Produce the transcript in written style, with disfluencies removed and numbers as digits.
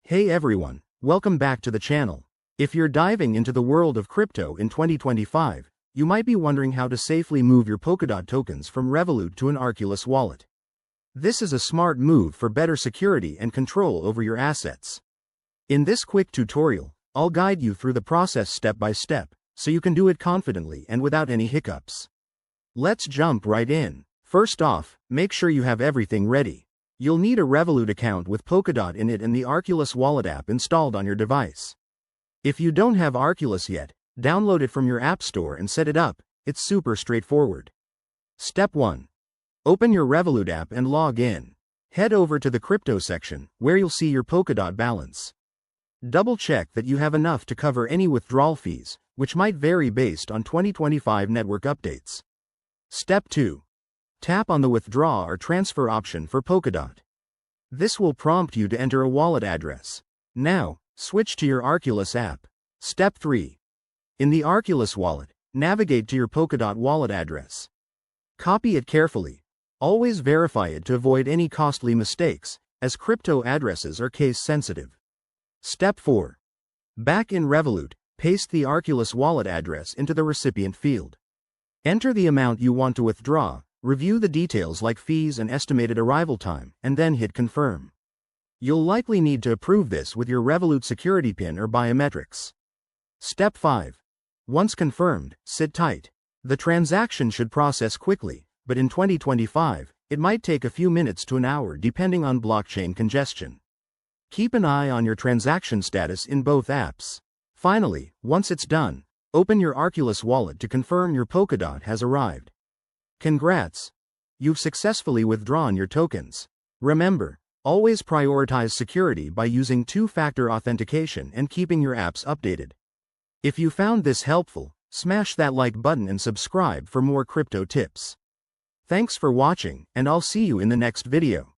Hey everyone, welcome back to the channel. If you're diving into the world of crypto in 2025, you might be wondering how to safely move your Polkadot tokens from Revolut to an Arculus wallet. This is a smart move for better security and control over your assets. In this quick tutorial, I'll guide you through the process step by step, so you can do it confidently and without any hiccups. Let's jump right in. First off, make sure you have everything ready. You'll need a Revolut account with Polkadot in it and the Arculus Wallet app installed on your device. If you don't have Arculus yet, download it from your app store and set it up. It's super straightforward. Step 1. Open your Revolut app and log in. Head over to the crypto section, where you'll see your Polkadot balance. Double check that you have enough to cover any withdrawal fees, which might vary based on 2025 network updates. Step 2. Tap on the withdraw or transfer option for Polkadot. This will prompt you to enter a wallet address. Now, switch to your Arculus app. Step 3. In the Arculus wallet, navigate to your Polkadot wallet address. Copy it carefully. Always verify it to avoid any costly mistakes, as crypto addresses are case sensitive. Step 4. Back in Revolut, paste the Arculus wallet address into the recipient field. Enter the amount you want to withdraw. Review the details like fees and estimated arrival time, and then hit confirm. You'll likely need to approve this with your Revolut security PIN or biometrics. Step 5. Once confirmed, sit tight. The transaction should process quickly, but in 2025, it might take a few minutes to an hour depending on blockchain congestion. Keep an eye on your transaction status in both apps. Finally, once it's done, open your Arculus wallet to confirm your Polkadot has arrived. Congrats! You've successfully withdrawn your tokens. Remember, always prioritize security by using two-factor authentication and keeping your apps updated. If you found this helpful, smash that like button and subscribe for more crypto tips. Thanks for watching, and I'll see you in the next video.